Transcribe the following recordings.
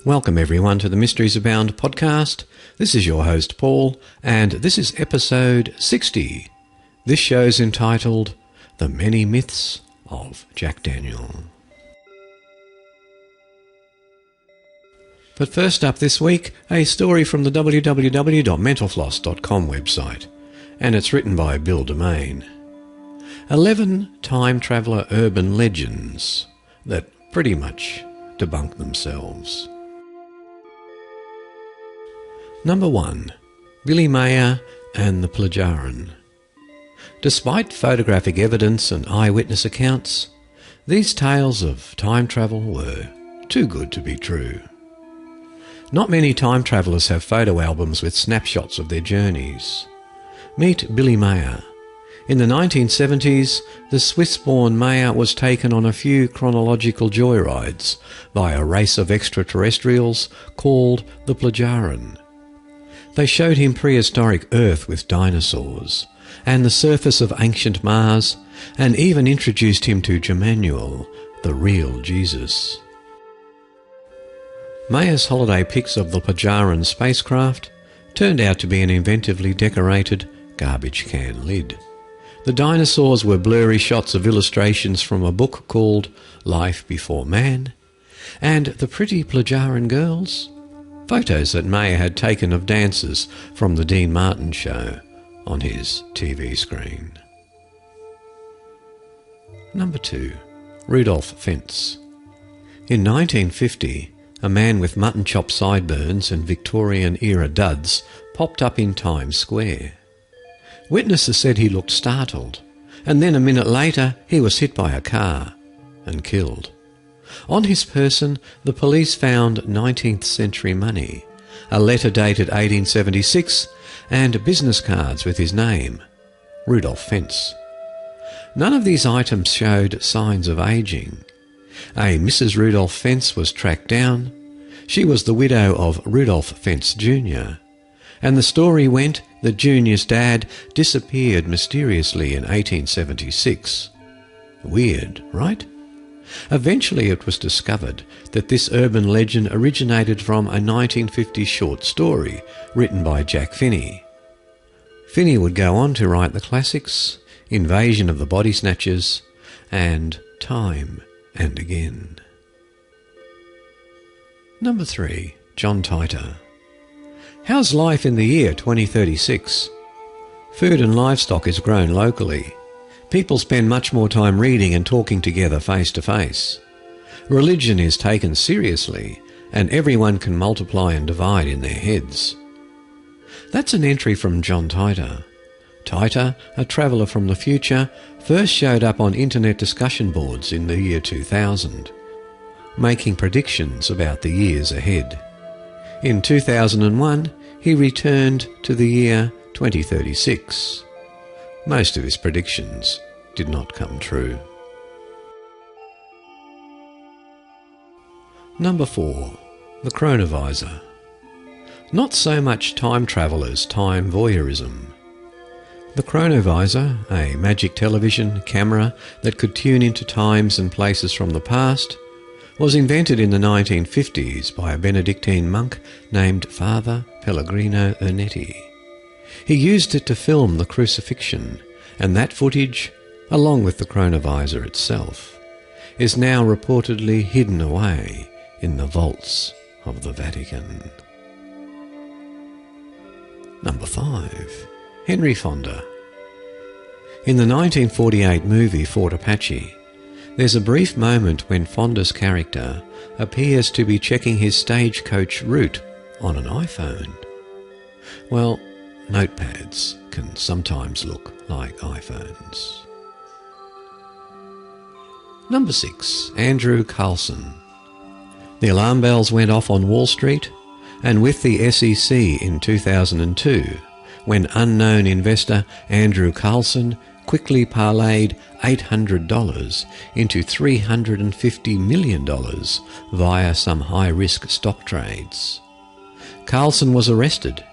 Welcome everyone to the Mysteries Abound podcast. This is your host Paul, and this is episode 60. This show's entitled The Many Myths of Jack Daniel. But first up this week, a story from the www.mentalfloss.com website, and it's written by Bill Domain. 11 time traveller urban legends that pretty much debunk themselves. Number 1. Billy Mayer and the Plagiarin. Despite photographic evidence and eyewitness accounts, these tales of time travel were too good to be true. Not many time travellers have photo albums with snapshots of their journeys. Meet Billy Mayer. In the 1970s, the Swiss-born Mayer was taken on a few chronological joyrides by a race of extraterrestrials called the Plagiarin. They showed him prehistoric Earth with dinosaurs, and the surface of ancient Mars, and even introduced him to Emmanuel, the real Jesus. Mayer's holiday pics of the Plagiarin spacecraft turned out to be an inventively decorated garbage can lid. The dinosaurs were blurry shots of illustrations from a book called Life Before Man, and the pretty Plagiarin girls, photos that Mayer had taken of dancers from the Dean Martin show on his TV screen. Number 2. Rudolph Fentz. In 1950, a man with mutton chop sideburns and Victorian-era duds popped up in Times Square. Witnesses said he looked startled, and then a minute later he was hit by a car and killed. On his person, the police found 19th century money, a letter dated 1876, and business cards with his name, Rudolph Fentz. None of these items showed signs of ageing. A Mrs. Rudolph Fentz was tracked down. She was the widow of Rudolph Fentz Jr., and the story went that Junior's dad disappeared mysteriously in 1876. Weird, right? Eventually it was discovered that this urban legend originated from a 1950 short story written by Jack Finney. Finney would go on to write the classics Invasion of the Body Snatchers and Time and Again. Number 3. John Titor. How's life in the year 2036? Food and livestock is grown locally. People spend much more time reading and talking together face to face. Religion is taken seriously, and everyone can multiply and divide in their heads. That's an entry from John Titor. Titor, a traveller from the future, first showed up on internet discussion boards in the year 2000, making predictions about the years ahead. In 2001, he returned to the year 2036. Most of his predictions did not come true. Number 4. The Chronovisor. Not so much time travel as time voyeurism. The Chronovisor, a magic television camera that could tune into times and places from the past, was invented in the 1950s by a Benedictine monk named Father Pellegrino Ernetti. He used it to film the crucifixion, and that footage, along with the chronovisor itself, is now reportedly hidden away in the vaults of the Vatican. Number 5. Henry Fonda. In the 1948 movie Fort Apache, there's a brief moment when Fonda's character appears to be checking his stagecoach route on an iPhone. Well, notepads can sometimes look like iPhones. Number 6. Andrew Carlson. The alarm bells went off on Wall Street, and with the SEC in 2002, when unknown investor Andrew Carlson quickly parlayed $800 into $350 million via some high-risk stock trades. Carlson was arrested.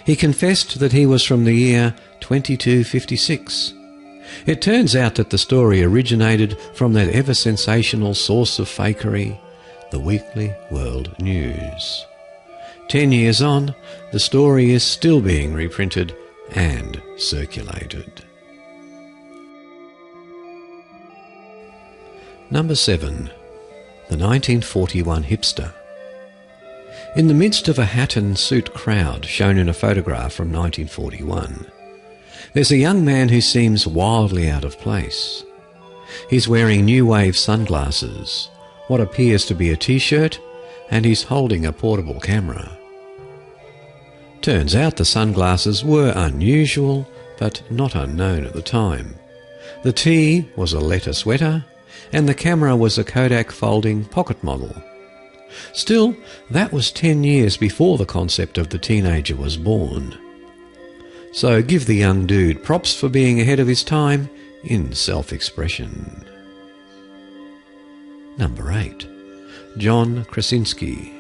He confessed that he was from the year 2256. It turns out that the story originated from that ever-sensational source of fakery, the Weekly World News. 10 years on, the story is still being reprinted and circulated. Number 7. The 1941 Hipster. In the midst of a hat and suit crowd shown in a photograph from 1941, there's a young man who seems wildly out of place. He's wearing new wave sunglasses, what appears to be a t-shirt, and he's holding a portable camera. Turns out the sunglasses were unusual, but not unknown at the time. The tee was a letter sweater, and the camera was a Kodak folding pocket model. Still, that was 10 years before the concept of the teenager was born. So give the young dude props for being ahead of his time in self-expression. Number 8. John Krasinski.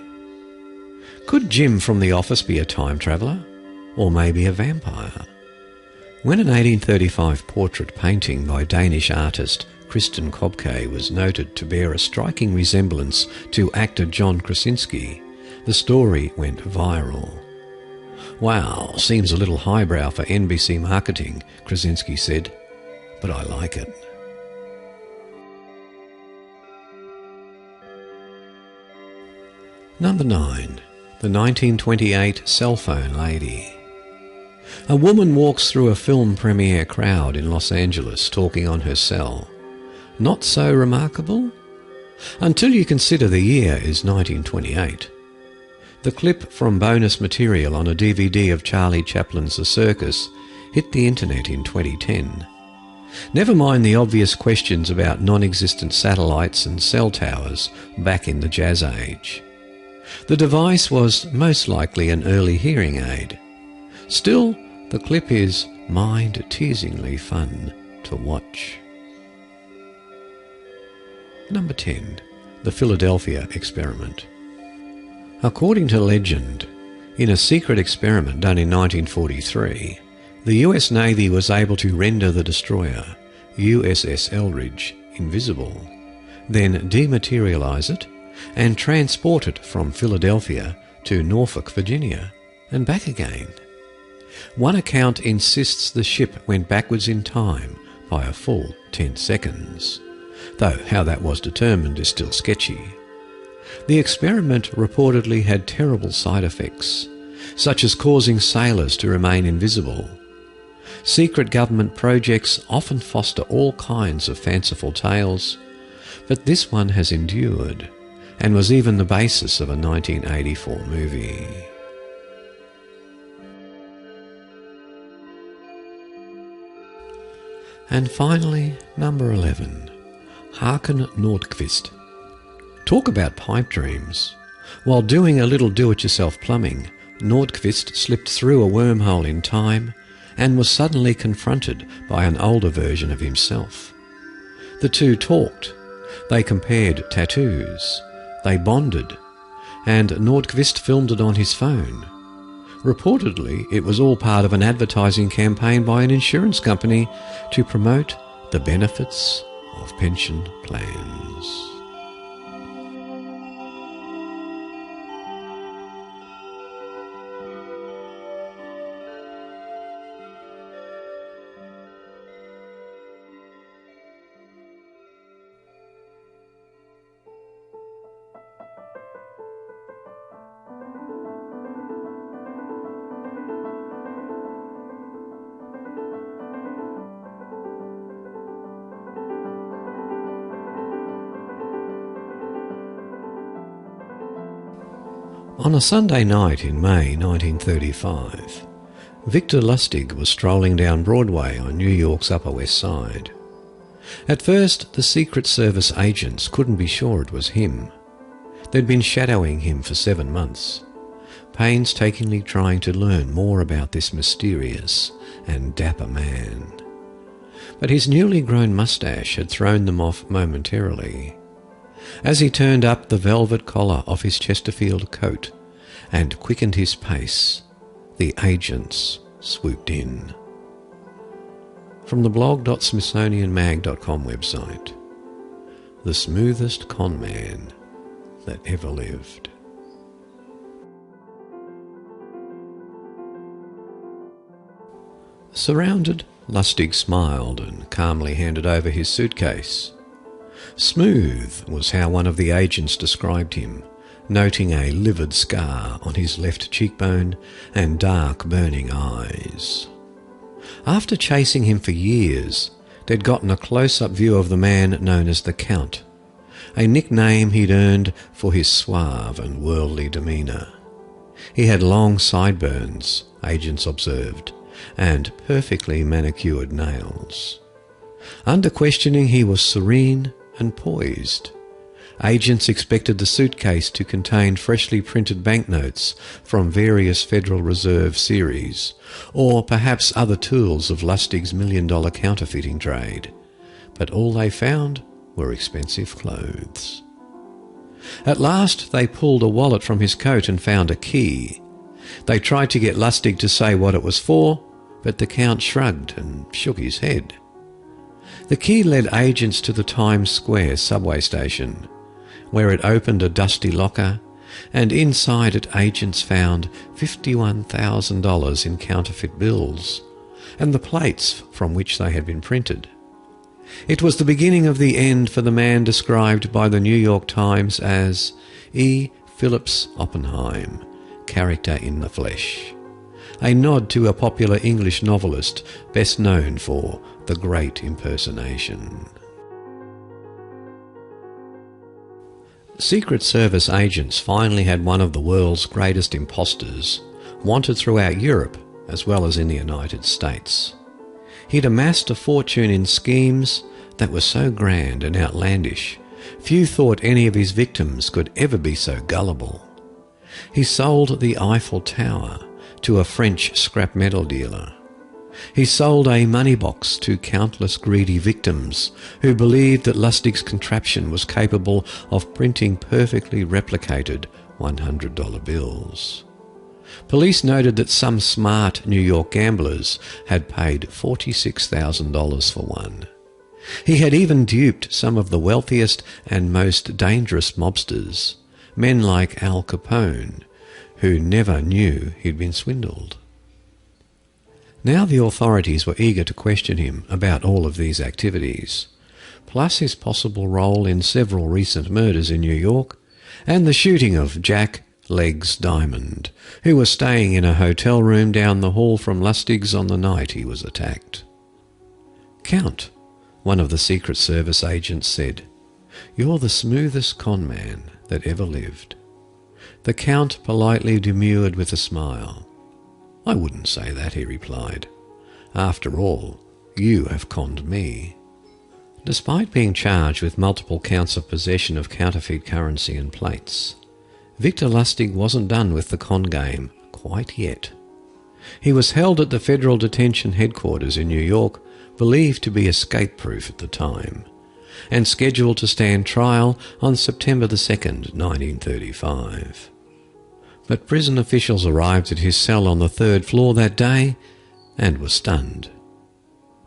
Could Jim from The Office be a time traveller? Or maybe a vampire? When an 1835 portrait painting by Danish artist Kristen Kobke was noted to bear a striking resemblance to actor John Krasinski, the story went viral. "Wow, seems a little highbrow for NBC marketing," Krasinski said, "but I like it." Number 9. The 1928 Cell Phone Lady. A woman walks through a film premiere crowd in Los Angeles talking on her cell. Not so remarkable? Until you consider the year is 1928. The clip from bonus material on a DVD of Charlie Chaplin's The Circus hit the internet in 2010. Never mind the obvious questions about non-existent satellites and cell towers back in the Jazz Age. The device was most likely an early hearing aid. Still, the clip is mind-teasingly fun to watch. Number 10. The Philadelphia Experiment. According to legend, in a secret experiment done in 1943, the US Navy was able to render the destroyer, USS Eldridge, invisible, then dematerialize it and transport it from Philadelphia to Norfolk, Virginia, and back again. One account insists the ship went backwards in time by a full 10 seconds, though how that was determined is still sketchy. The experiment reportedly had terrible side effects, such as causing sailors to remain invisible. Secret government projects often foster all kinds of fanciful tales, but this one has endured and was even the basis of a 1984 movie. And finally, number 11. Håkan Nordqvist. Talk about pipe dreams. While doing a little do-it-yourself plumbing, Nordqvist slipped through a wormhole in time and was suddenly confronted by an older version of himself. The two talked. They compared tattoos. They bonded, and Nordqvist filmed it on his phone. Reportedly, it was all part of an advertising campaign by an insurance company to promote the benefits of pension plans. On a Sunday night in May 1935, Victor Lustig was strolling down Broadway on New York's Upper West Side. At first, the Secret Service agents couldn't be sure it was him. They'd been shadowing him for 7 months, painstakingly trying to learn more about this mysterious and dapper man. But his newly grown moustache had thrown them off momentarily. As he turned up the velvet collar of his Chesterfield coat and quickened his pace, the agents swooped in. From the blog.smithsonianmag.com website, The Smoothest Con Man that ever lived. Surrounded, Lustig smiled and calmly handed over his suitcase. Smooth was how one of the agents described him, noting a livid scar on his left cheekbone and dark burning eyes. After chasing him for years, they'd gotten a close-up view of the man known as the Count, a nickname he'd earned for his suave and worldly demeanour. He had long sideburns, agents observed, and perfectly manicured nails. Under questioning, he was serene and poised. Agents expected the suitcase to contain freshly printed banknotes from various Federal Reserve series, or perhaps other tools of Lustig's million-dollar counterfeiting trade, but all they found were expensive clothes. At last they pulled a wallet from his coat and found a key. They tried to get Lustig to say what it was for, but the Count shrugged and shook his head. The key led agents to the Times Square subway station, where it opened a dusty locker, and inside it agents found $51,000 in counterfeit bills, and the plates from which they had been printed. It was the beginning of the end for the man described by the New York Times as E. Phillips Oppenheim, character in the flesh, a nod to a popular English novelist best known for The Great Impersonation. Secret Service agents finally had one of the world's greatest impostors, wanted throughout Europe as well as in the United States. He'd amassed a fortune in schemes that were so grand and outlandish, few thought any of his victims could ever be so gullible. He sold the Eiffel Tower to a French scrap metal dealer. He sold a money box to countless greedy victims who believed that Lustig's contraption was capable of printing perfectly replicated $100 bills. Police noted that some smart New York gamblers had paid $46,000 for one. He had even duped some of the wealthiest and most dangerous mobsters, men like Al Capone, who never knew he'd been swindled. Now the authorities were eager to question him about all of these activities, plus his possible role in several recent murders in New York and the shooting of Jack Legs Diamond, who was staying in a hotel room down the hall from Lustig's on the night he was attacked. "Count," one of the Secret Service agents said, "you're the smoothest con man that ever lived." The Count politely demurred with a smile. "I wouldn't say that," he replied. "After all, you have conned me." Despite being charged with multiple counts of possession of counterfeit currency and plates, Victor Lustig wasn't done with the con game quite yet. He was held at the Federal Detention Headquarters in New York, believed to be escape-proof at the time, and scheduled to stand trial on September the 2nd, 1935. But prison officials arrived at his cell on the 3rd floor that day and were stunned.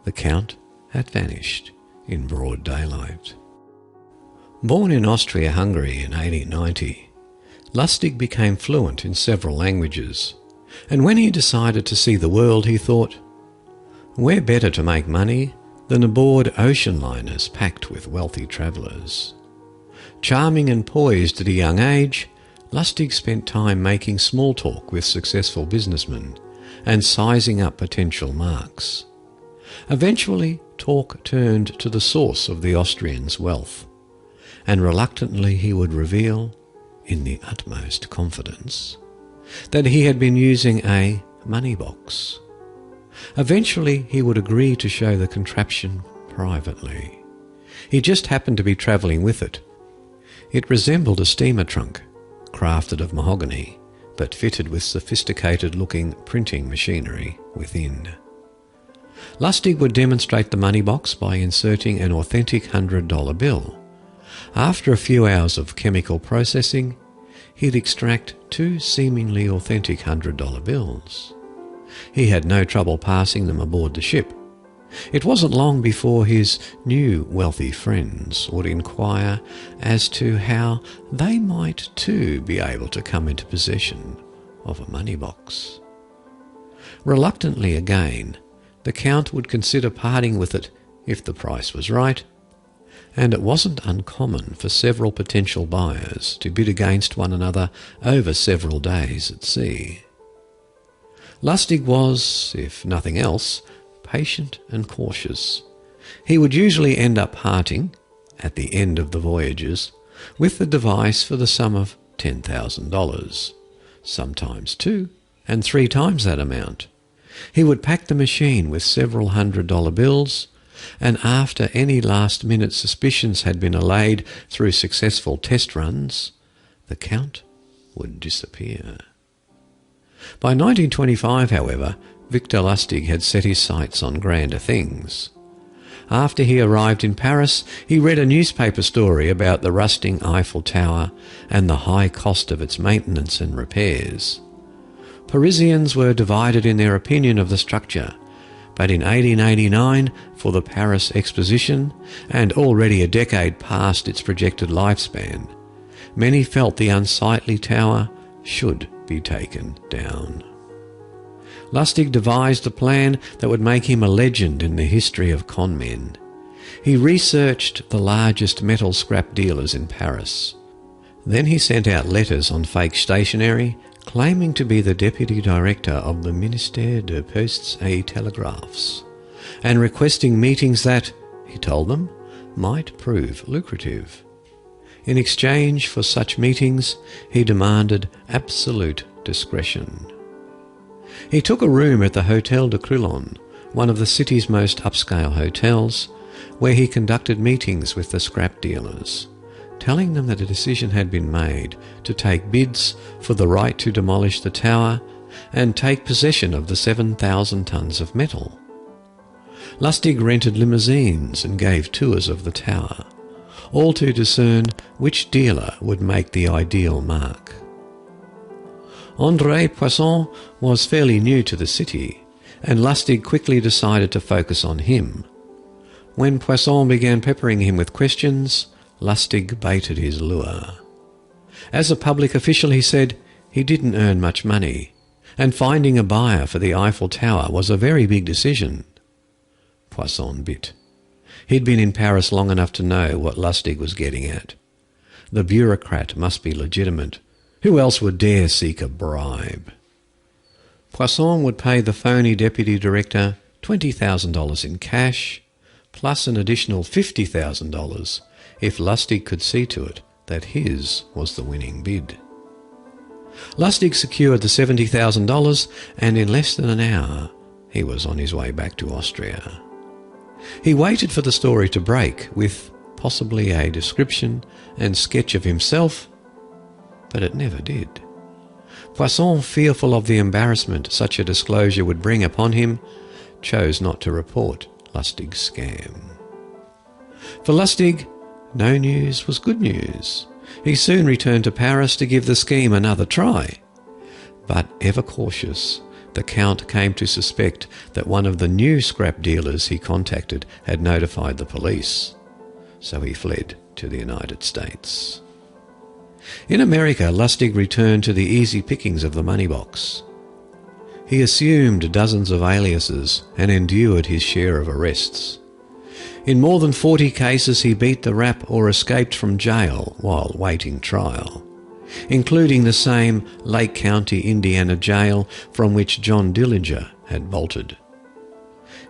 The Count had vanished in broad daylight. Born in Austria-Hungary in 1890, Lustig became fluent in several languages, and when he decided to see the world, he thought, where better to make money than aboard ocean liners packed with wealthy travellers? Charming and poised at a young age, Lustig spent time making small talk with successful businessmen and sizing up potential marks. Eventually, talk turned to the source of the Austrian's wealth, and reluctantly he would reveal, in the utmost confidence, that he had been using a money box. Eventually he would agree to show the contraption privately. He just happened to be travelling with it. It resembled a steamer trunk, crafted of mahogany, but fitted with sophisticated-looking printing machinery within. Lustig would demonstrate the money box by inserting an authentic $100 bill. After a few hours of chemical processing, he'd extract two seemingly authentic $100 bills. He had no trouble passing them aboard the ship. It wasn't long before his new wealthy friends would inquire as to how they might too be able to come into possession of a money box. Reluctantly again, the Count would consider parting with it if the price was right, and it wasn't uncommon for several potential buyers to bid against one another over several days at sea. Lustig was, if nothing else, patient and cautious. He would usually end up parting, at the end of the voyages, with the device for the sum of $10,000, sometimes 2 and 3 times that amount. He would pack the machine with several $100 bills, and after any last-minute suspicions had been allayed through successful test runs, the Count would disappear. By 1925, however, Victor Lustig had set his sights on grander things. After he arrived in Paris, he read a newspaper story about the rusting Eiffel Tower and the high cost of its maintenance and repairs. Parisians were divided in their opinion of the structure, but in 1889, for the Paris Exposition, and already a decade past its projected lifespan, many felt the unsightly tower should be taken down. Lustig devised a plan that would make him a legend in the history of con men. He researched the largest metal scrap dealers in Paris. Then he sent out letters on fake stationery, claiming to be the deputy director of the Ministère des Postes et Télégraphes, and requesting meetings that, he told them, might prove lucrative. In exchange for such meetings, he demanded absolute discretion. He took a room at the Hôtel de Crillon, one of the city's most upscale hotels, where he conducted meetings with the scrap dealers, telling them that a decision had been made to take bids for the right to demolish the tower and take possession of the 7,000 tons of metal. Lustig rented limousines and gave tours of the tower, all to discern which dealer would make the ideal mark. André Poisson was fairly new to the city, and Lustig quickly decided to focus on him. When Poisson began peppering him with questions, Lustig baited his lure. As a public official, he said, he didn't earn much money, and finding a buyer for the Eiffel Tower was a very big decision. Poisson bit. He'd been in Paris long enough to know what Lustig was getting at. The bureaucrat must be legitimate. Who else would dare seek a bribe? Poisson would pay the phony deputy director $20,000 in cash, plus an additional $50,000 if Lustig could see to it that his was the winning bid. Lustig secured the $70,000, and in less than an hour he was on his way back to Austria. He waited for the story to break with possibly a description and sketch of himself, but it never did. Poisson, fearful of the embarrassment such a disclosure would bring upon him, chose not to report Lustig's scam. For Lustig, no news was good news. He soon returned to Paris to give the scheme another try. But ever cautious, the Count came to suspect that one of the new scrap dealers he contacted had notified the police, so he fled to the United States. In America, Lustig returned to the easy pickings of the money box. He assumed dozens of aliases and endured his share of arrests. In more than 40 cases he beat the rap or escaped from jail while waiting trial, including the same Lake County, Indiana jail from which John Dillinger had bolted.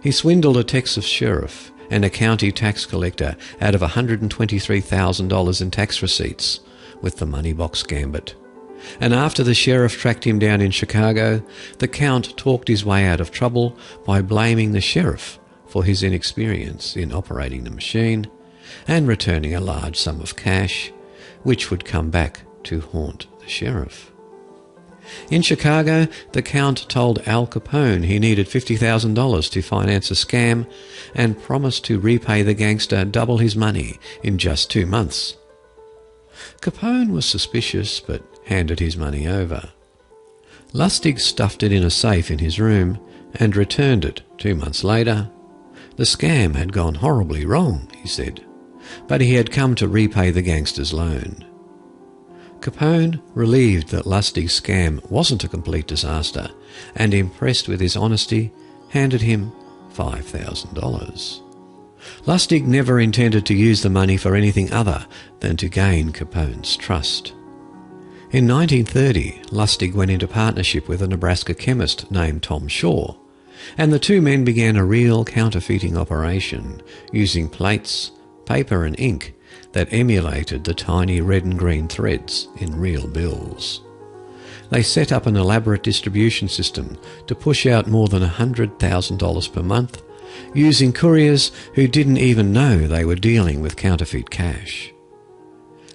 He swindled a Texas sheriff and a county tax collector out of $123,000 in tax receipts with the money box gambit. And after the sheriff tracked him down in Chicago, the Count talked his way out of trouble by blaming the sheriff for his inexperience in operating the machine and returning a large sum of cash, which would come back to haunt the sheriff. In Chicago, the Count told Al Capone he needed $50,000 to finance a scam and promised to repay the gangster double his money in just 2 months. Capone was suspicious but handed his money over. Lustig stuffed it in a safe in his room and returned it 2 months later, The scam had gone horribly wrong, he said, but he had come to repay the gangster's loan. Capone, relieved that Lustig's scam wasn't a complete disaster and impressed with his honesty, handed him $5,000. Lustig never intended to use the money for anything other than to gain Capone's trust. In 1930, Lustig went into partnership with a Nebraska chemist named Tom Shaw, and the two men began a real counterfeiting operation using plates, paper and ink that emulated the tiny red and green threads in real bills. They set up an elaborate distribution system to push out more than $100,000 per month, using couriers who didn't even know they were dealing with counterfeit cash.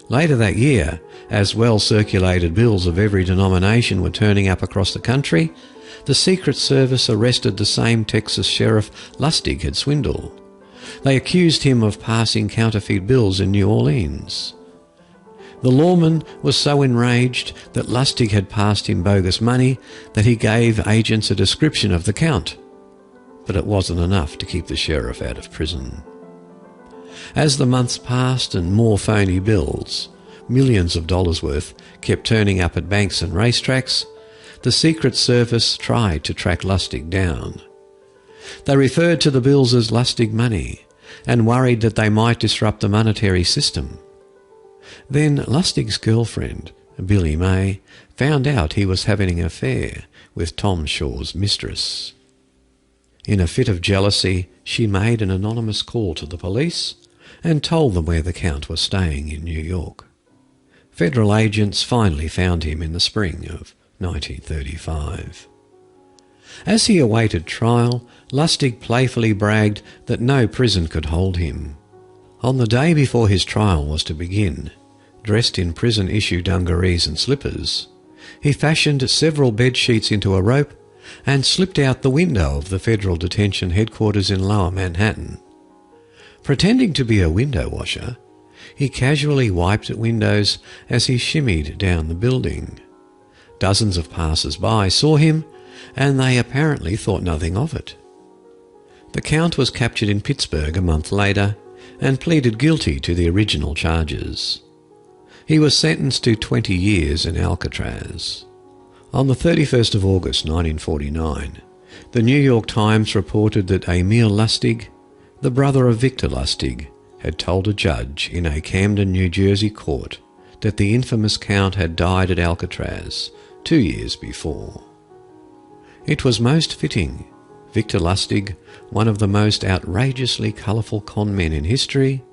Later that year, as well-circulated bills of every denomination were turning up across the country, the Secret Service arrested the same Texas sheriff Lustig had swindled. They accused him of passing counterfeit bills in New Orleans. The lawman was so enraged that Lustig had passed him bogus money that he gave agents a description of the count. But it wasn't enough to keep the sheriff out of prison. As the months passed and more phony bills, millions of dollars worth, kept turning up at banks and racetracks, the Secret Service tried to track Lustig down. They referred to the bills as Lustig money and worried that they might disrupt the monetary system. Then Lustig's girlfriend, Billie Mae, found out he was having an affair with Tom Shaw's mistress. In a fit of jealousy, she made an anonymous call to the police and told them where the Count was staying in New York. Federal agents finally found him in the spring of 1935. As he awaited trial, Lustig playfully bragged that no prison could hold him. On the day before his trial was to begin, dressed in prison-issue dungarees and slippers, he fashioned several bedsheets into a rope and slipped out the window of the federal detention headquarters in Lower Manhattan. Pretending to be a window washer, he casually wiped at windows as he shimmied down the building. Dozens of passers-by saw him, and they apparently thought nothing of it. The Count was captured in Pittsburgh a month later and pleaded guilty to the original charges. He was sentenced to 20 years in Alcatraz. On the 31st of August 1949, the New York Times reported that Emil Lustig, the brother of Victor Lustig, had told a judge in a Camden, New Jersey court that the infamous Count had died at Alcatraz 2 years before. It was most fitting. Victor Lustig, one of the most outrageously colourful con men in history,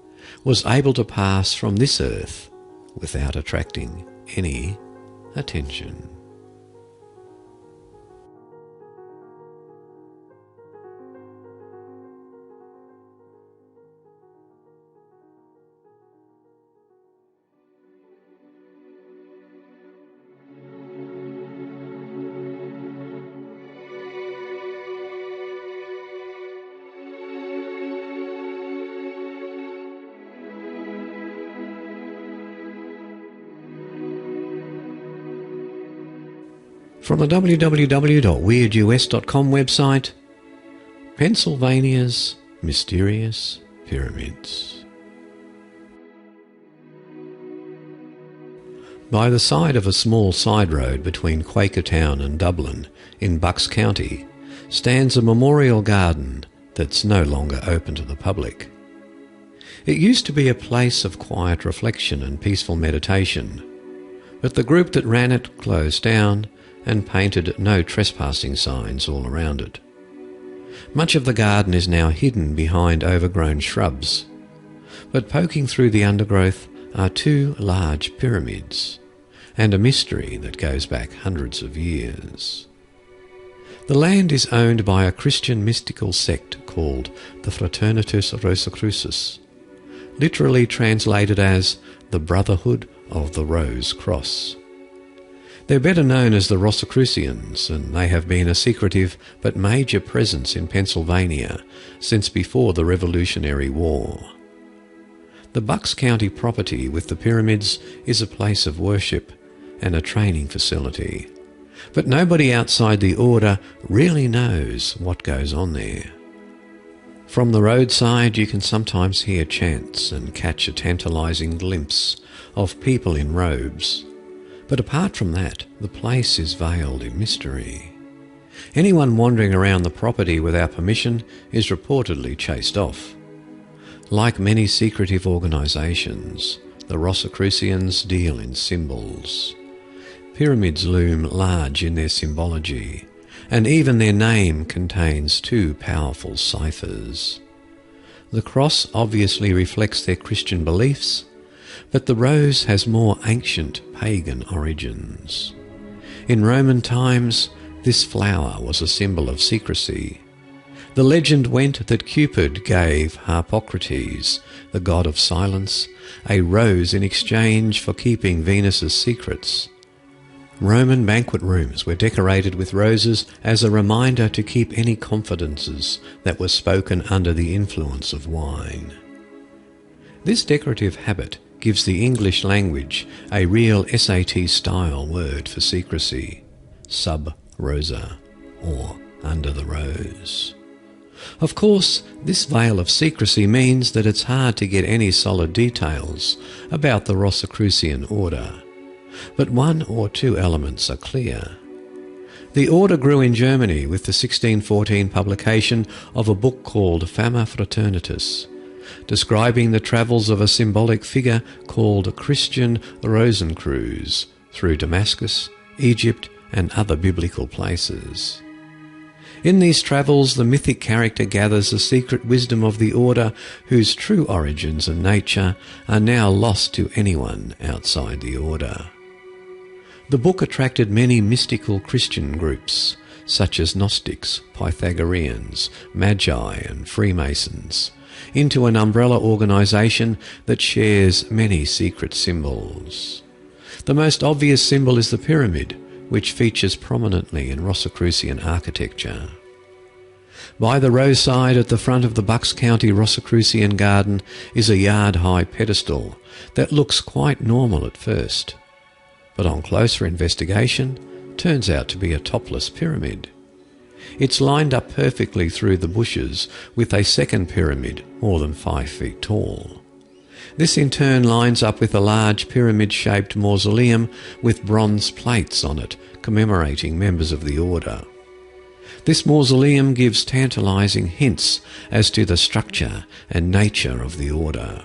was able to pass from this earth without attracting any attention. From the www.weirdus.com website, Pennsylvania's Mysterious Pyramids. By the side of a small side road between Quakertown and Dublin in Bucks County stands a memorial garden that's no longer open to the public. It used to be a place of quiet reflection and peaceful meditation, but the group that ran it closed down and painted no trespassing signs all around it. Much of the garden is now hidden behind overgrown shrubs, but poking through the undergrowth are two large pyramids, and a mystery that goes back hundreds of years. The land is owned by a Christian mystical sect called the Fraternitas Rosicrucis, literally translated as the Brotherhood of the Rose Cross. They're better known as the Rosicrucians, and they have been a secretive but major presence in Pennsylvania since before the Revolutionary War. The Bucks County property with the pyramids is a place of worship and a training facility, but nobody outside the order really knows what goes on there. From the roadside you can sometimes hear chants and catch a tantalising glimpse of people in robes. But apart from that, the place is veiled in mystery. Anyone wandering around the property without permission is reportedly chased off. Like many secretive organisations, the Rosicrucians deal in symbols. Pyramids loom large in their symbology, and even their name contains two powerful ciphers. The cross obviously reflects their Christian beliefs, but the rose has more ancient pagan origins. In Roman times, this flower was a symbol of secrecy. The legend went that Cupid gave Harpocrates, the god of silence, a rose in exchange for keeping Venus's secrets. Roman banquet rooms were decorated with roses as a reminder to keep any confidences that were spoken under the influence of wine. This decorative habit gives the English language a real SAT-style word for secrecy, sub rosa, or under the rose. Of course, this veil of secrecy means that it's hard to get any solid details about the Rosicrucian order, but one or two elements are clear. The order grew in Germany with the 1614 publication of a book called Fama Fraternitas, describing the travels of a symbolic figure called Christian Rosenkreuz through Damascus, Egypt, and other biblical places. In these travels, the mythic character gathers the secret wisdom of the order whose true origins and nature are now lost to anyone outside the order. The book attracted many mystical Christian groups, such as Gnostics, Pythagoreans, Magi, and Freemasons, into an umbrella organisation that shares many secret symbols. The most obvious symbol is the pyramid, which features prominently in Rosicrucian architecture. By the roadside at the front of the Bucks County Rosicrucian Garden is a yard-high pedestal that looks quite normal at first, but on closer investigation turns out to be a topless pyramid. It's lined up perfectly through the bushes with a second pyramid more than 5 feet tall. This in turn lines up with a large pyramid-shaped mausoleum with bronze plates on it commemorating members of the order. This mausoleum gives tantalising hints as to the structure and nature of the order.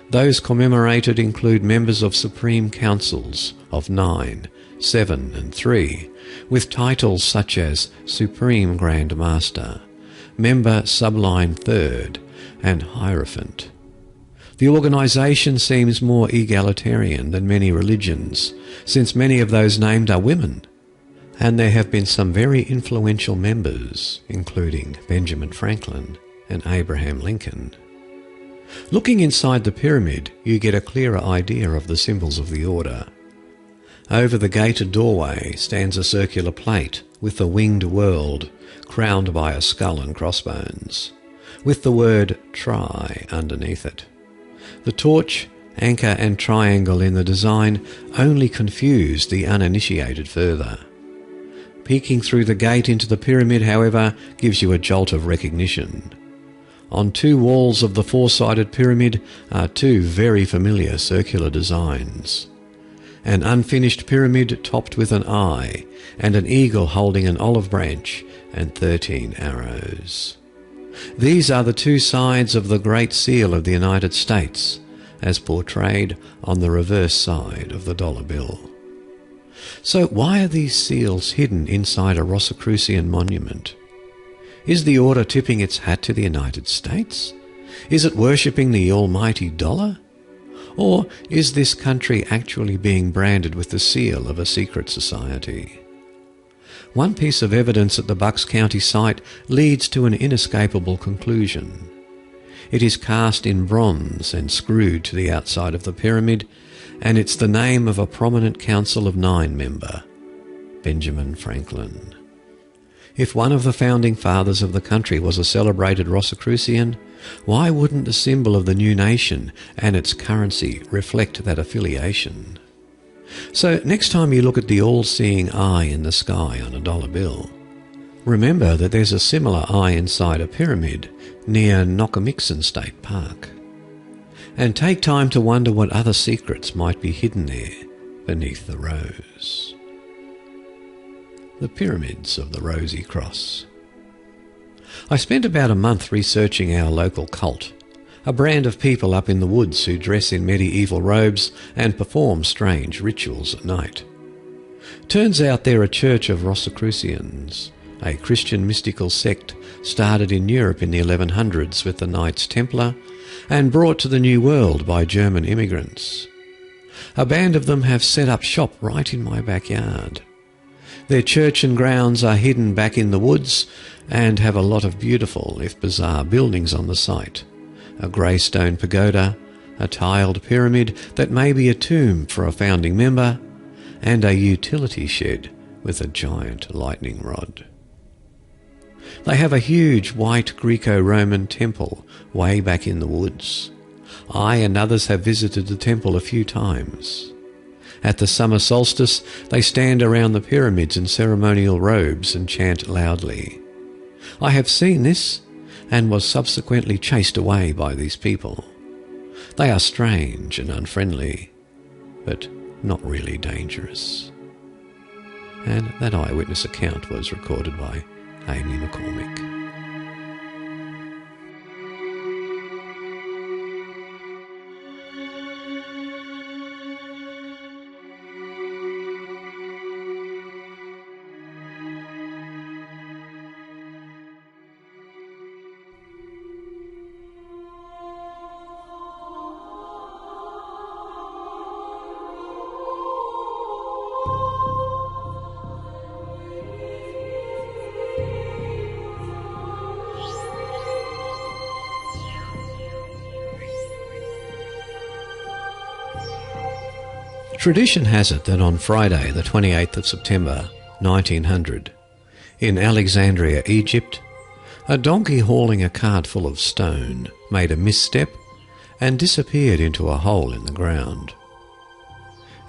Those commemorated include members of supreme councils of 9, 7 and 3, with titles such as Supreme Grand Master, Member Sublime Third, and Hierophant. The organisation seems more egalitarian than many religions, since many of those named are women, and there have been some very influential members, including Benjamin Franklin and Abraham Lincoln. Looking inside the pyramid, you get a clearer idea of the symbols of the order. Over the gated doorway stands a circular plate with a winged world crowned by a skull and crossbones, with the word Tri underneath it. The torch, anchor and triangle in the design only confuse the uninitiated further. Peeking through the gate into the pyramid, however, gives you a jolt of recognition. On two walls of the four-sided pyramid are two very familiar circular designs. An unfinished pyramid topped with an eye, and an eagle holding an olive branch and 13 arrows. These are the two sides of the Great Seal of the United States, as portrayed on the reverse side of the dollar bill. So why are these seals hidden inside a Rosicrucian monument? Is the order tipping its hat to the United States? Is it worshipping the almighty dollar? Or is this country actually being branded with the seal of a secret society? One piece of evidence at the Bucks County site leads to an inescapable conclusion. It is cast in bronze and screwed to the outside of the pyramid, and it's the name of a prominent Council of 9 member, Benjamin Franklin. If one of the founding fathers of the country was a celebrated Rosicrucian, why wouldn't the symbol of the new nation and its currency reflect that affiliation? So next time you look at the all-seeing eye in the sky on a dollar bill, Remember that there's a similar eye inside a pyramid near Nokamixon State Park. And take time to wonder what other secrets might be hidden there beneath the rose. The Pyramids of the Rosy Cross. I spent about a month researching our local cult, a brand of people up in the woods who dress in medieval robes and perform strange rituals at night. Turns out they're a church of Rosicrucians, a Christian mystical sect started in Europe in the 1100s with the Knights Templar and brought to the New World by German immigrants. A band of them have set up shop right in my backyard. Their church and grounds are hidden back in the woods and have a lot of beautiful, if bizarre, buildings on the site. A grey stone pagoda, a tiled pyramid that may be a tomb for a founding member, and a utility shed with a giant lightning rod. They have a huge white Greco-Roman temple way back in the woods. I and others have visited the temple a few times. At the summer solstice, they stand around the pyramids in ceremonial robes and chant loudly. I have seen this and was subsequently chased away by these people. They are strange and unfriendly, but not really dangerous. And that eyewitness account was recorded by Amy McCormick. Tradition has it that on Friday, the 28th of September, 1900, in Alexandria, Egypt, a donkey hauling a cart full of stone made a misstep and disappeared into a hole in the ground.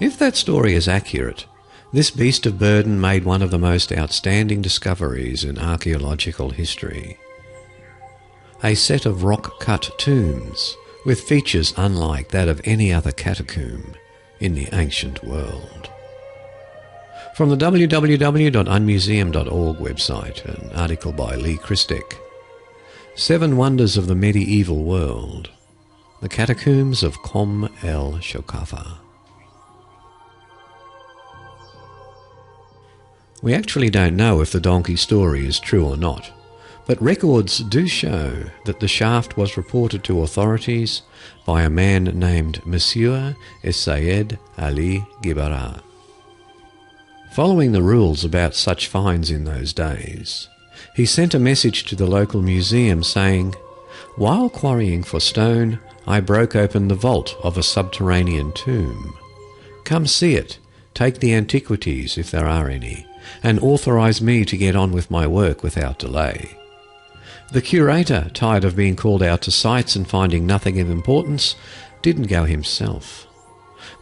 If that story is accurate, this beast of burden made one of the most outstanding discoveries in archaeological history. A set of rock-cut tombs with features unlike that of any other catacomb in the ancient world. From the www.unmuseum.org website, an article by Lee Christek, 7 Wonders of the Medieval World, the Catacombs of Com el Shoqafa. We actually don't know if the donkey story is true or not, but records do show that the shaft was reported to authorities by a man named Monsieur Essayed Ali Gibara. Following the rules about such finds in those days, he sent a message to the local museum saying, "While quarrying for stone, I broke open the vault of a subterranean tomb. Come see it, take the antiquities if there are any, and authorize me to get on with my work without delay." The curator, tired of being called out to sites and finding nothing of importance, didn't go himself.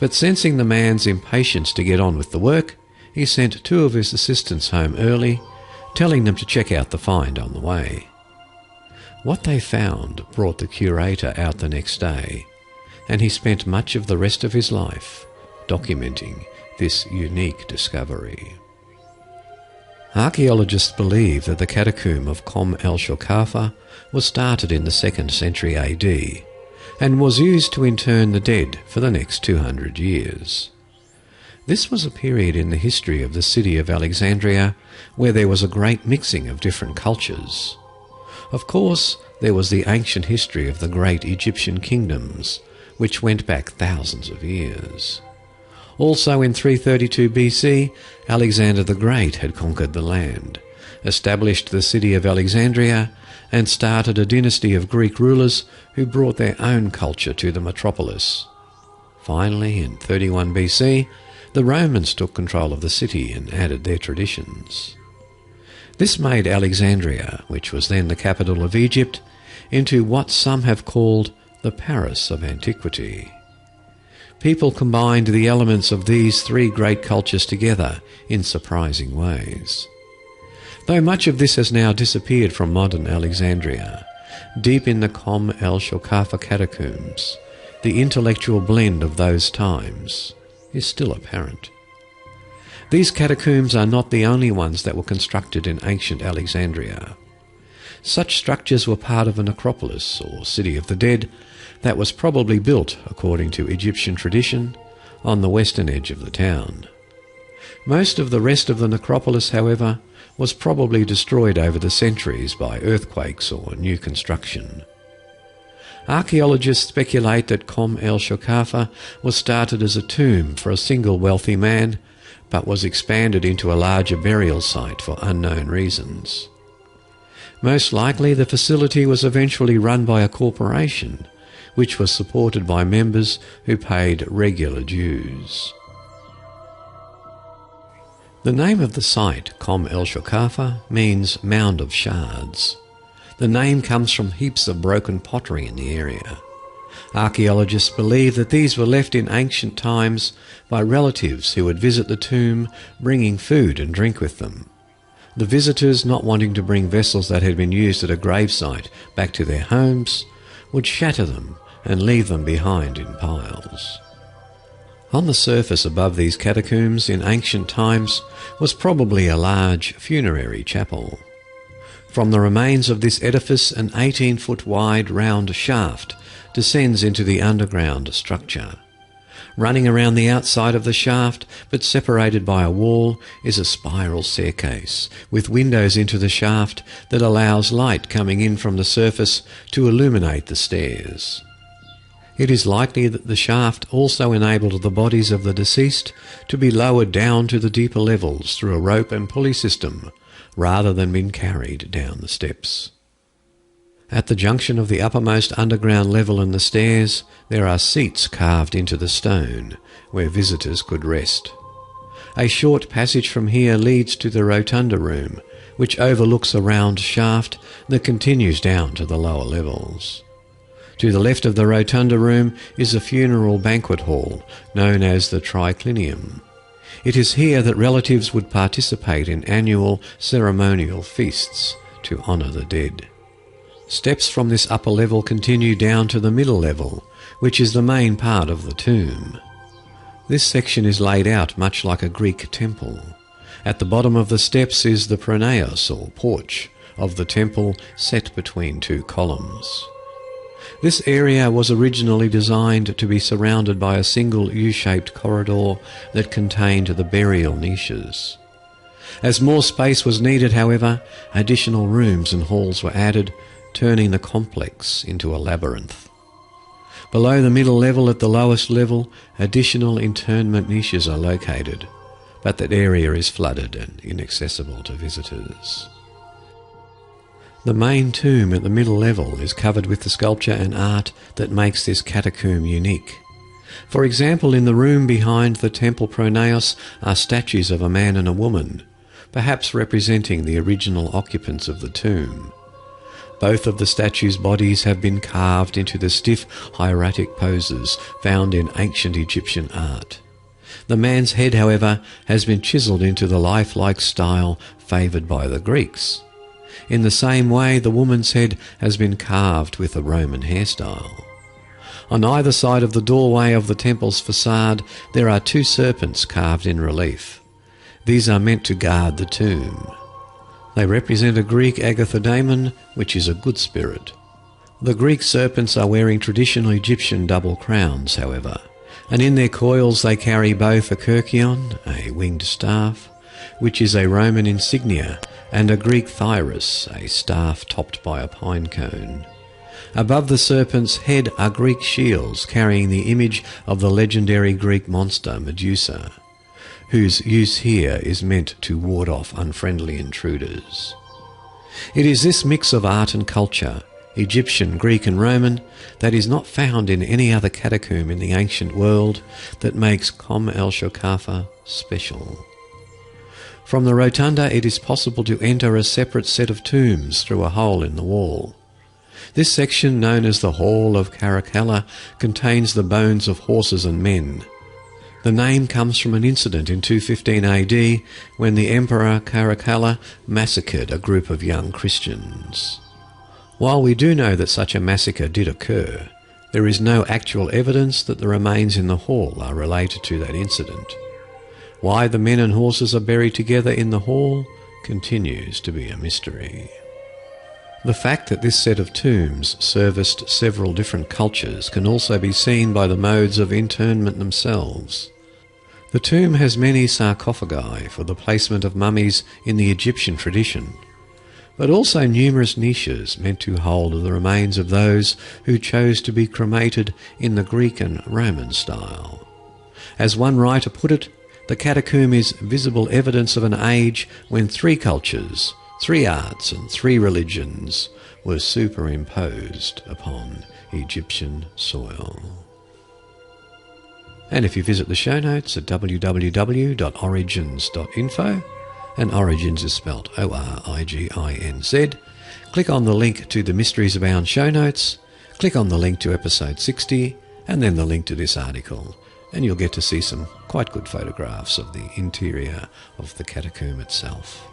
But sensing the man's impatience to get on with the work, he sent 2 of his assistants home early, telling them to check out the find on the way. What they found brought the curator out the next day, and he spent much of the rest of his life documenting this unique discovery. Archaeologists believe that the catacomb of Com el Shoqafa was started in the 2nd century AD and was used to intern the dead for the next 200 years. This was a period in the history of the city of Alexandria where there was a great mixing of different cultures. Of course, there was the ancient history of the great Egyptian kingdoms, which went back thousands of years. Also in 332 BC, Alexander the Great had conquered the land, established the city of Alexandria, and started a dynasty of Greek rulers who brought their own culture to the metropolis. Finally, in 31 BC, the Romans took control of the city and added their traditions. This made Alexandria, which was then the capital of Egypt, into what some have called the Paris of antiquity. People combined the elements of these 3 great cultures together in surprising ways. Though much of this has now disappeared from modern Alexandria, deep in the Kom el Shoqafa catacombs, the intellectual blend of those times is still apparent. These catacombs are not the only ones that were constructed in ancient Alexandria. Such structures were part of a necropolis, or city of the dead, that was probably built, according to Egyptian tradition, on the western edge of the town. Most of the rest of the necropolis, however, was probably destroyed over the centuries by earthquakes or new construction. Archaeologists speculate that Kom el Shoqafa was started as a tomb for a single wealthy man, but was expanded into a larger burial site for unknown reasons. Most likely the facility was eventually run by a corporation, which was supported by members who paid regular dues. The name of the site, Kom el Shoqafa, means mound of shards. The name comes from heaps of broken pottery in the area. Archaeologists believe that these were left in ancient times by relatives who would visit the tomb, bringing food and drink with them. The visitors, not wanting to bring vessels that had been used at a gravesite back to their homes, would shatter them and leave them behind in piles. On the surface above these catacombs in ancient times was probably a large funerary chapel. From the remains of this edifice, an 18-foot wide round shaft descends into the underground structure. Running around the outside of the shaft, but separated by a wall, is a spiral staircase with windows into the shaft that allows light coming in from the surface to illuminate the stairs. It is likely that the shaft also enabled the bodies of the deceased to be lowered down to the deeper levels through a rope and pulley system, rather than being carried down the steps. At the junction of the uppermost underground level and the stairs, there are seats carved into the stone, where visitors could rest. A short passage from here leads to the rotunda room, which overlooks a round shaft that continues down to the lower levels. To the left of the rotunda room is a funeral banquet hall known as the triclinium. It is here that relatives would participate in annual ceremonial feasts to honour the dead. Steps from this upper level continue down to the middle level, which is the main part of the tomb. This section is laid out much like a Greek temple. At the bottom of the steps is the pronaos, or porch, of the temple set between two columns. This area was originally designed to be surrounded by a single U-shaped corridor that contained the burial niches. As more space was needed, however, additional rooms and halls were added, turning the complex into a labyrinth. Below the middle level, at the lowest level, additional internment niches are located, but that area is flooded and inaccessible to visitors. The main tomb at the middle level is covered with the sculpture and art that makes this catacomb unique. For example, in the room behind the temple pronaos are statues of a man and a woman, perhaps representing the original occupants of the tomb. Both of the statues' bodies have been carved into the stiff hieratic poses found in ancient Egyptian art. The man's head, however, has been chiselled into the lifelike style favoured by the Greeks. In the same way, the woman's head has been carved with a Roman hairstyle. On either side of the doorway of the temple's facade, there are two serpents carved in relief. These are meant to guard the tomb. They represent a Greek agathodamon, which is a good spirit. The Greek serpents are wearing traditional Egyptian double crowns, however, and in their coils they carry both a kerchion, a winged staff, which is a Roman insignia, and a Greek thyrus, a staff topped by a pine cone. Above the serpent's head are Greek shields carrying the image of the legendary Greek monster Medusa, whose use here is meant to ward off unfriendly intruders. It is this mix of art and culture, Egyptian, Greek and Roman, that is not found in any other catacomb in the ancient world that makes Kom el Shoqafa special. From the rotunda it is possible to enter a separate set of tombs through a hole in the wall. This section, known as the Hall of Caracalla, contains the bones of horses and men. The name comes from an incident in 215 AD when the Emperor Caracalla massacred a group of young Christians. While we do know that such a massacre did occur, there is no actual evidence that the remains in the hall are related to that incident. Why the men and horses are buried together in the hall continues to be a mystery. The fact that this set of tombs serviced several different cultures can also be seen by the modes of interment themselves. The tomb has many sarcophagi for the placement of mummies in the Egyptian tradition, but also numerous niches meant to hold the remains of those who chose to be cremated in the Greek and Roman style. As one writer put it, the catacomb is visible evidence of an age when 3 cultures, 3 arts and 3 religions were superimposed upon Egyptian soil. And if you visit the show notes at www.origins.info, and Origins is spelt O-R-I-G-I-N-Z, click on the link to the Mysteries Abound show notes, click on the link to episode 60, and then the link to this article, and you'll get to see some quite good photographs of the interior of the catacomb itself.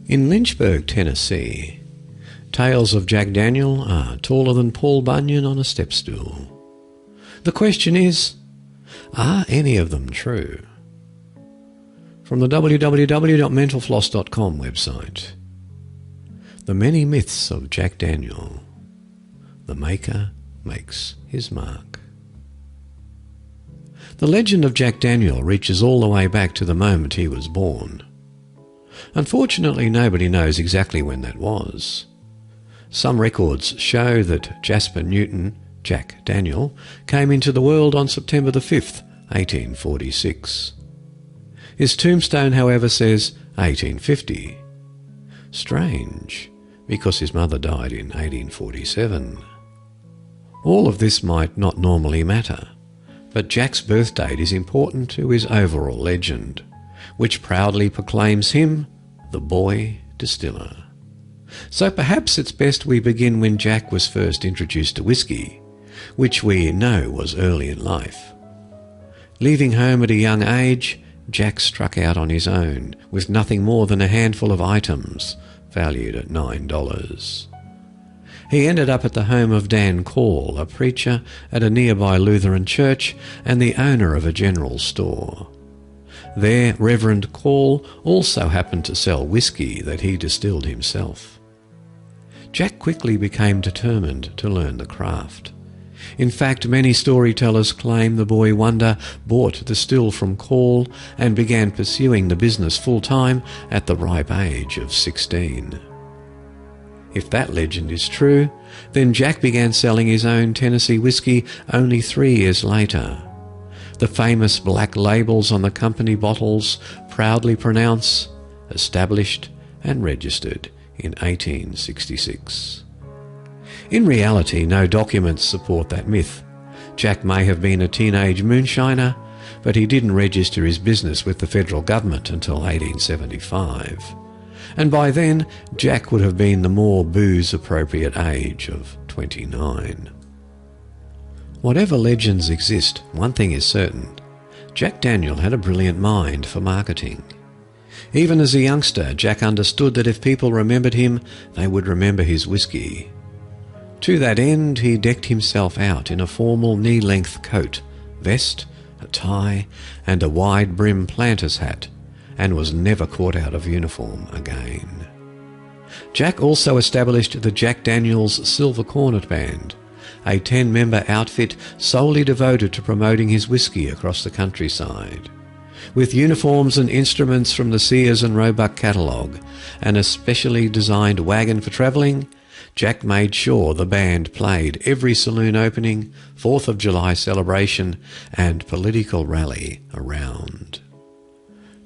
In Lynchburg, Tennessee, tales of Jack Daniel are taller than Paul Bunyan on a step stool. The question is, are any of them true? From the www.mentalfloss.com website, the many myths of Jack Daniel. The maker makes his mark. The legend of Jack Daniel reaches all the way back to the moment he was born. Unfortunately, nobody knows exactly when that was. Some records show that Jasper Newton, Jack Daniel, came into the world on September the 5th, 1846. His tombstone, however, says 1850. Strange, because his mother died in 1847. All of this might not normally matter, but Jack's birth date is important to his overall legend, which proudly proclaims him the boy distiller. So perhaps it's best we begin when Jack was first introduced to whiskey, which we know was early in life. Leaving home at a young age, Jack struck out on his own with nothing more than a handful of items valued at $9. He ended up at the home of Dan Call, a preacher at a nearby Lutheran church and the owner of a general store. There, Reverend Call also happened to sell whiskey that he distilled himself. Jack quickly became determined to learn the craft. In fact, many storytellers claim the boy wonder bought the still from Call and began pursuing the business full-time at the ripe age of 16. If that legend is true, then Jack began selling his own Tennessee whiskey only 3 years later. The famous black labels on the company bottles proudly pronounce established and registered in 1866. In reality, no documents support that myth. Jack may have been a teenage moonshiner, but he didn't register his business with the federal government until 1875. And by then, Jack would have been the more booze-appropriate age of 29. Whatever legends exist, one thing is certain. Jack Daniel had a brilliant mind for marketing. Even as a youngster, Jack understood that if people remembered him, they would remember his whiskey. To that end, he decked himself out in a formal knee-length coat, vest, a tie, and a wide-brim planter's hat, and was never caught out of uniform again. Jack also established the Jack Daniels Silver Cornet Band, a 10-member outfit solely devoted to promoting his whiskey across the countryside. With uniforms and instruments from the Sears and Roebuck catalogue, and a specially designed wagon for travelling, Jack made sure the band played every saloon opening, 4th of July celebration and political rally around.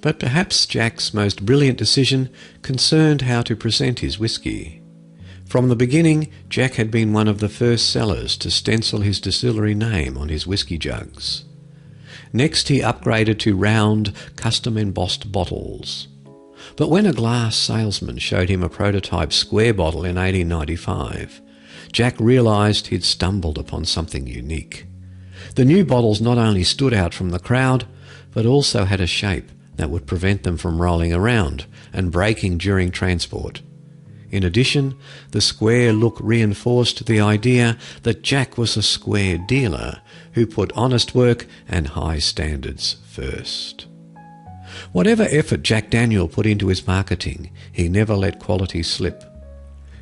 But perhaps Jack's most brilliant decision concerned how to present his whiskey. From the beginning, Jack had been one of the first sellers to stencil his distillery name on his whiskey jugs. Next, he upgraded to round, custom-embossed bottles. But when a glass salesman showed him a prototype square bottle in 1895, Jack realised he'd stumbled upon something unique. The new bottles not only stood out from the crowd, but also had a shape that would prevent them from rolling around and breaking during transport. In addition, the square look reinforced the idea that Jack was a square dealer who put honest work and high standards first. Whatever effort Jack Daniel put into his marketing, he never let quality slip.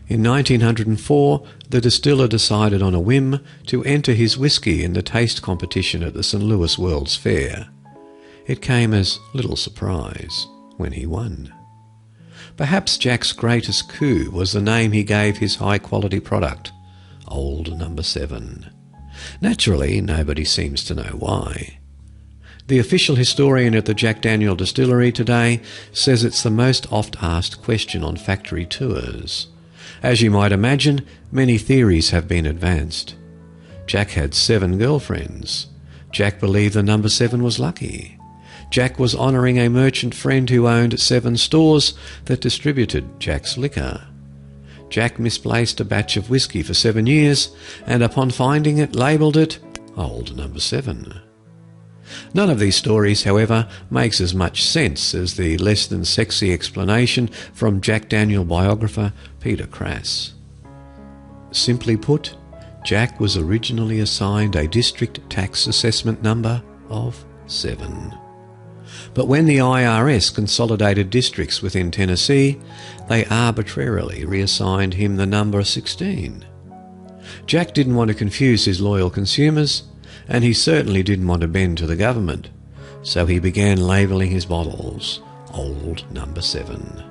In 1904, the distiller decided on a whim to enter his whiskey in the taste competition at the St. Louis World's Fair. It came as little surprise when he won. Perhaps Jack's greatest coup was the name he gave his high-quality product, Old No. 7. Naturally, nobody seems to know why. The official historian at the Jack Daniel Distillery today says it's the most oft-asked question on factory tours. As you might imagine, many theories have been advanced. Jack had 7 girlfriends. Jack believed the number 7 was lucky. Jack was honouring a merchant friend who owned 7 stores that distributed Jack's liquor. Jack misplaced a batch of whiskey for 7 years, and upon finding it, labelled it Old No. 7. None of these stories, however, makes as much sense as the less-than-sexy explanation from Jack Daniel biographer Peter Crass. Simply put, Jack was originally assigned a district tax assessment number of 7. But when the IRS consolidated districts within Tennessee, they arbitrarily reassigned him the number 16. Jack didn't want to confuse his loyal consumers, and he certainly didn't want to bend to the government, so he began labelling his bottles Old No. 7.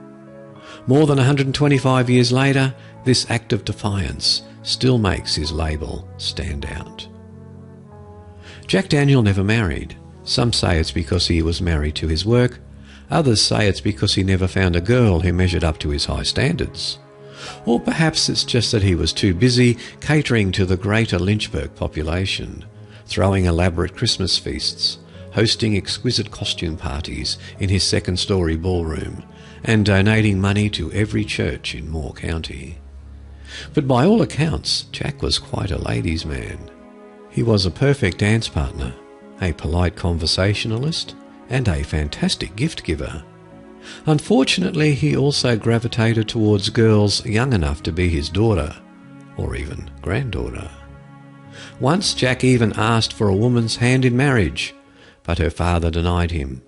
More than 125 years later, this act of defiance still makes his label stand out. Jack Daniel never married. Some say it's because he was married to his work. Others say it's because he never found a girl who measured up to his high standards. Or perhaps it's just that he was too busy catering to the greater Lynchburg population, throwing elaborate Christmas feasts, hosting exquisite costume parties in his second-story ballroom, and donating money to every church in Moore County. But by all accounts, Jack was quite a ladies' man. He was a perfect dance partner, a polite conversationalist, and a fantastic gift-giver. Unfortunately, he also gravitated towards girls young enough to be his daughter, or even granddaughter. Once Jack even asked for a woman's hand in marriage, but her father denied him,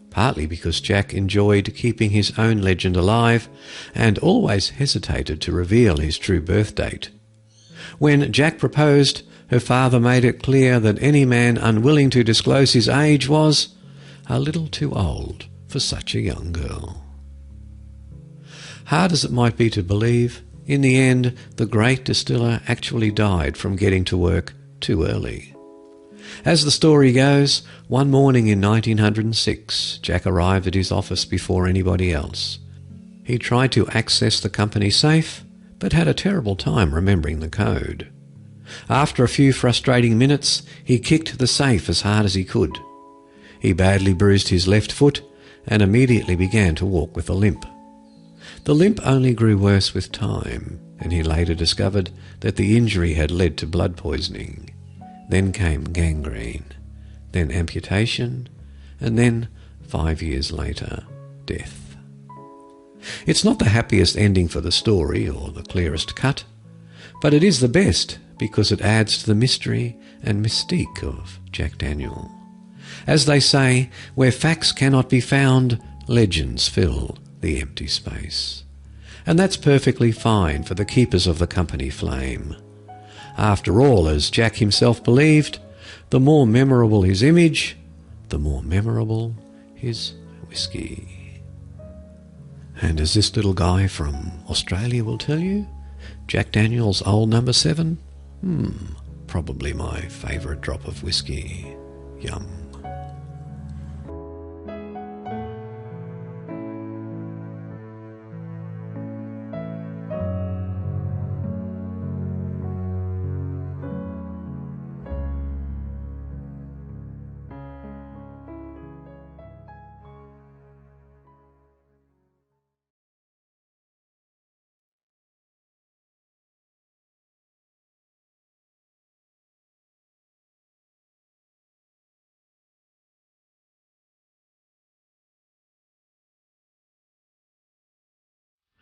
partly because Jack enjoyed keeping his own legend alive and always hesitated to reveal his true birth date. When Jack proposed, her father made it clear that any man unwilling to disclose his age was a little too old for such a young girl. Hard as it might be to believe, in the end, the great distiller actually died from getting to work too early. As the story goes, one morning in 1906, Jack arrived at his office before anybody else. He tried to access the company safe, but had a terrible time remembering the code. After a few frustrating minutes, he kicked the safe as hard as he could. He badly bruised his left foot and immediately began to walk with a limp. The limp only grew worse with time, and he later discovered that the injury had led to blood poisoning. Then came gangrene, then amputation, and then, 5 years later, death. It's not the happiest ending for the story or the clearest cut, but it is the best because it adds to the mystery and mystique of Jack Daniel. As they say, where facts cannot be found, legends fill the empty space. And that's perfectly fine for the keepers of the company flame. After all, as Jack himself believed, the more memorable his image, the more memorable his whiskey. And as this little guy from Australia will tell you, Jack Daniel's Old Number 7? Probably my favourite drop of whiskey. Yum.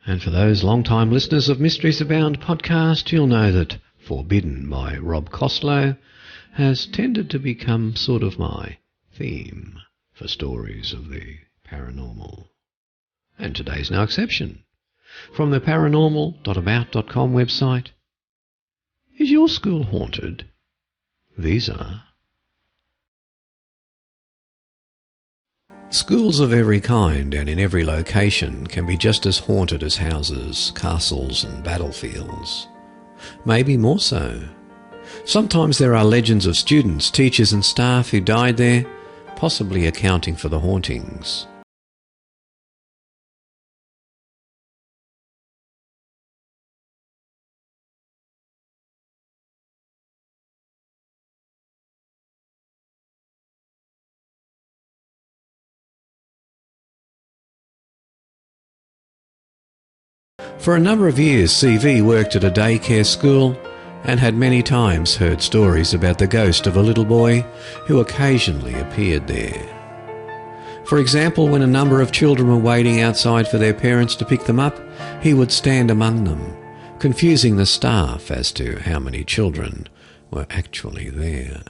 And for those long-time listeners of Mysteries Abound podcast, you'll know that Forbidden by Rob Costlow has tended to become sort of my theme for stories of the paranormal. And today's no exception. From the paranormal.about.com website, is your school haunted? These are. Schools of every kind and in every location can be just as haunted as houses, castles and battlefields. Maybe more so. Sometimes there are legends of students, teachers and staff who died there, possibly accounting for the hauntings. For a number of years, CV worked at a daycare school and had many times heard stories about the ghost of a little boy who occasionally appeared there. For example, when a number of children were waiting outside for their parents to pick them up, he would stand among them, confusing the staff as to how many children were actually there.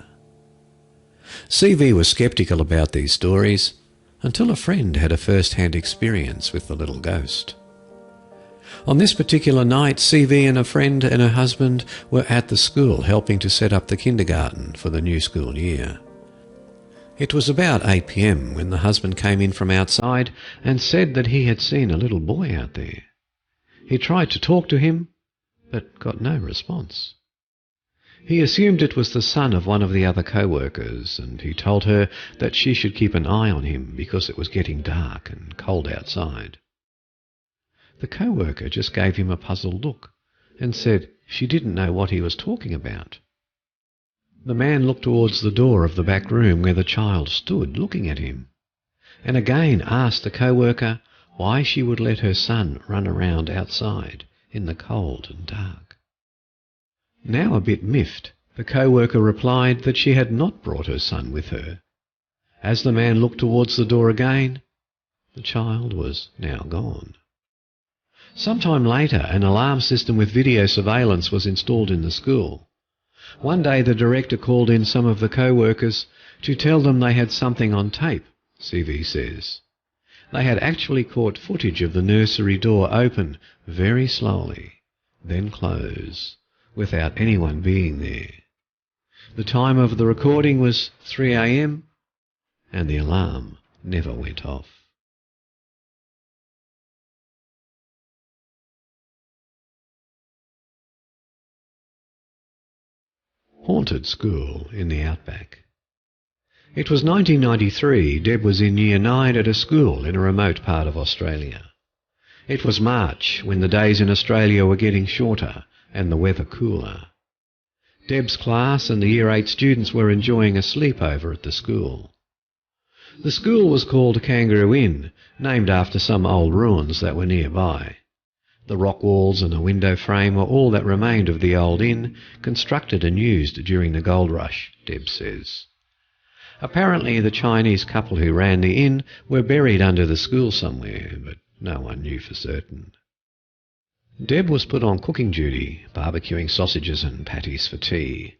CV was sceptical about these stories until a friend had a first-hand experience with the little ghost. On this particular night, CV and a friend and her husband were at the school helping to set up the kindergarten for the new school year. It was about 8 p.m. when the husband came in from outside and said that he had seen a little boy out there. He tried to talk to him, but got no response. He assumed it was the son of one of the other co-workers, and he told her that she should keep an eye on him because it was getting dark and cold outside. The co-worker just gave him a puzzled look and said she didn't know what he was talking about. The man looked towards the door of the back room where the child stood looking at him, and again asked the co-worker why she would let her son run around outside in the cold and dark. Now a bit miffed, the co-worker replied that she had not brought her son with her. As the man looked towards the door again, the child was now gone. Sometime later, an alarm system with video surveillance was installed in the school. One day the director called in some of the co-workers to tell them they had something on tape, CV says. They had actually caught footage of the nursery door open very slowly, then close, without anyone being there. The time of the recording was 3 a.m, and the alarm never went off. Haunted school in the outback. It was 1993. Deb was in Year 9 at a school in a remote part of Australia. It was March, when the days in Australia were getting shorter and the weather cooler. Deb's class and the Year 8 students were enjoying a sleepover at the school. The school was called Kangaroo Inn, named after some old ruins that were nearby. The rock walls and a window frame were all that remained of the old inn, constructed and used during the gold rush, Deb says. Apparently the Chinese couple who ran the inn were buried under the school somewhere, but no one knew for certain. Deb was put on cooking duty, barbecuing sausages and patties for tea.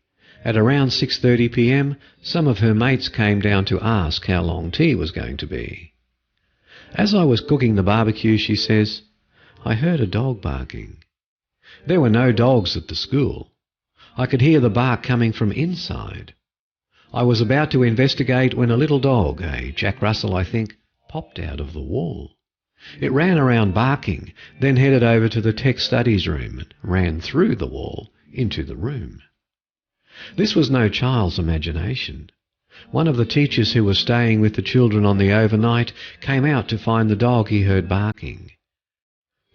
At around 6:30 p.m, some of her mates came down to ask how long tea was going to be. As I was cooking the barbecue, she says, I heard a dog barking. There were no dogs at the school. I could hear the bark coming from inside. I was about to investigate when a little dog, a Jack Russell I think, popped out of the wall. It ran around barking, then headed over to the tech studies room and ran through the wall into the room. This was no child's imagination. One of the teachers who was staying with the children on the overnight came out to find the dog he heard barking.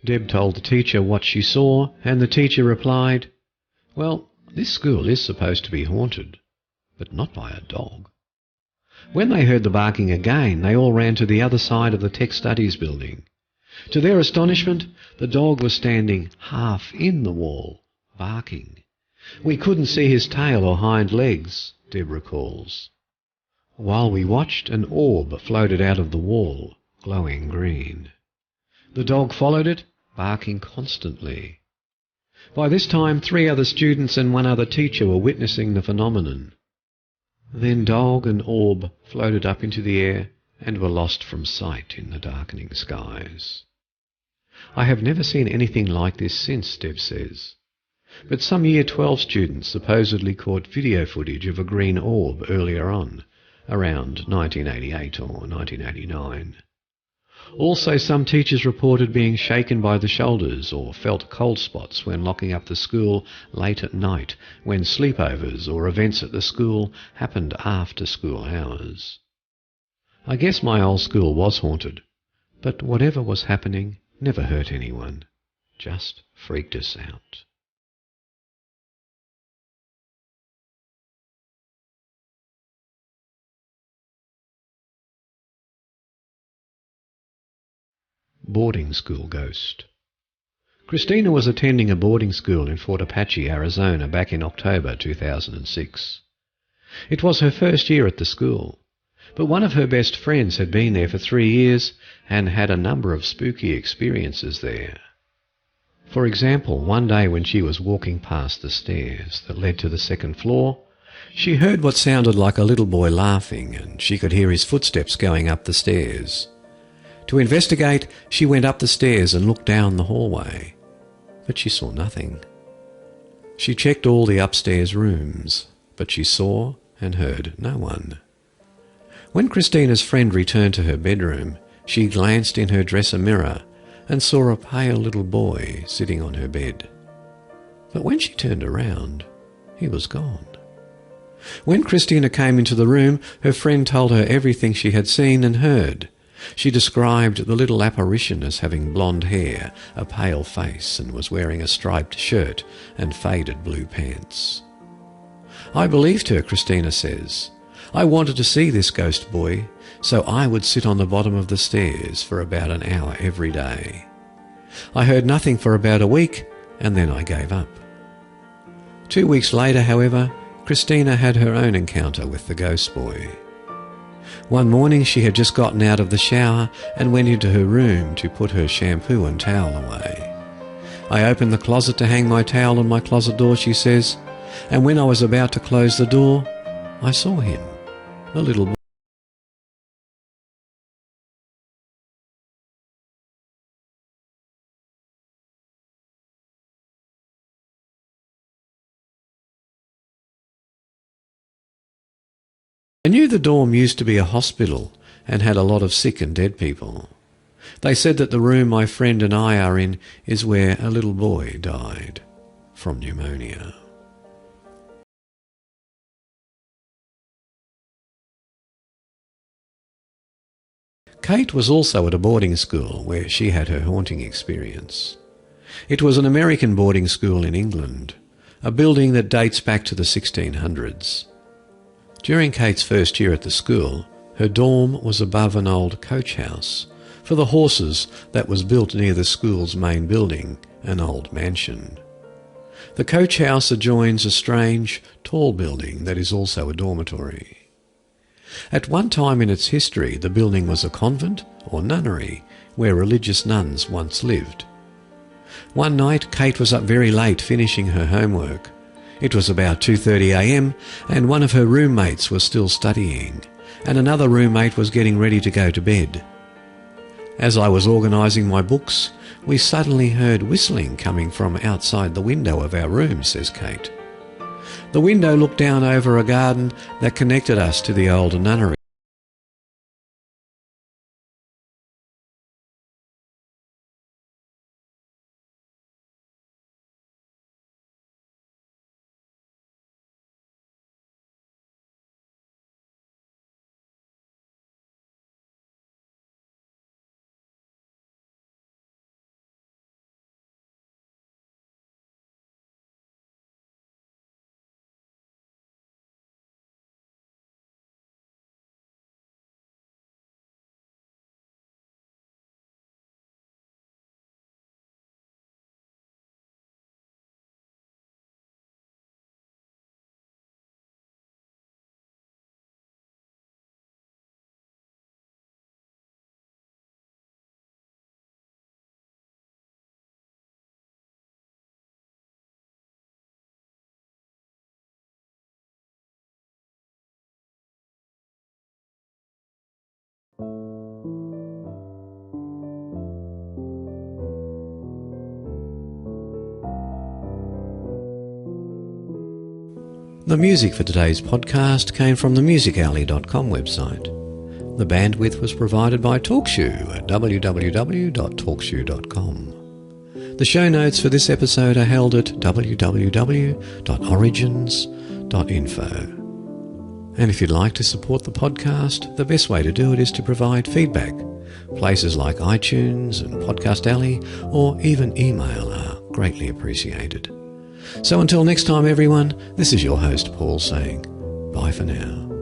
Deb told the teacher what she saw, and the teacher replied, "Well, this school is supposed to be haunted, but not by a dog." When they heard the barking again, they all ran to the other side of the tech studies building. To their astonishment, the dog was standing half in the wall, barking. "We couldn't see his tail or hind legs," Deb recalls. While we watched, an orb floated out of the wall, glowing green. The dog followed it, barking constantly. By this time, 3 other students and 1 other teacher were witnessing the phenomenon. Then dog and orb floated up into the air and were lost from sight in the darkening skies. "I have never seen anything like this since," Deb says. But some Year 12 students supposedly caught video footage of a green orb earlier on, around 1988 or 1989. Also, some teachers reported being shaken by the shoulders or felt cold spots when locking up the school late at night, when sleepovers or events at the school happened after school hours. I guess my old school was haunted, but whatever was happening never hurt anyone, just freaked us out. Boarding school ghost. Christina was attending a boarding school in Fort Apache, Arizona back in October 2006. It was her first year at the school, but one of her best friends had been there for 3 years and had a number of spooky experiences there. For example, one day when she was walking past the stairs that led to the 2nd floor, she heard what sounded like a little boy laughing, and she could hear his footsteps going up the stairs. To investigate, she went up the stairs and looked down the hallway, but she saw nothing. She checked all the upstairs rooms, but she saw and heard no one. When Christina's friend returned to her bedroom, she glanced in her dresser mirror and saw a pale little boy sitting on her bed. But when she turned around, he was gone. When Christina came into the room, her friend told her everything she had seen and heard. She described the little apparition as having blonde hair, a pale face, and was wearing a striped shirt and faded blue pants. "I believed her," Christina says. "I wanted to see this ghost boy, so I would sit on the bottom of the stairs for about an hour every day. I heard nothing for about a week, and then I gave up." 2 weeks later, however, Christina had her own encounter with the ghost boy. One morning she had just gotten out of the shower and went into her room to put her shampoo and towel away. "I opened the closet to hang my towel on my closet door," she says, "and when I was about to close the door, I saw him, the little boy." I knew the dorm used to be a hospital and had a lot of sick and dead people. They said that the room my friend and I are in is where a little boy died from pneumonia. Kate was also at a boarding school where she had her haunting experience. It was an American boarding school in England, a building that dates back to the 1600s. During Kate's first year at the school, her dorm was above an old coach house for the horses that was built near the school's main building, an old mansion. The coach house adjoins a strange, tall building that is also a dormitory. At one time in its history, the building was a convent or nunnery where religious nuns once lived. One night, Kate was up very late finishing her homework. It was about 2:30 a.m. and one of her roommates was still studying, and another roommate was getting ready to go to bed. As I was organising my books, we suddenly heard whistling coming from outside the window of our room, says Kate. The window looked down over a garden that connected us to the old nunnery. The music for today's podcast came from the musicalley.com website. The bandwidth was provided by TalkShoe at www.talkshoe.com. The show notes for this episode are held at www.origins.info. And if you'd like to support the podcast, the best way to do it is to provide feedback. Places like iTunes and Podcast Alley or even email are greatly appreciated. So until next time everyone, this is your host Paul saying bye for now.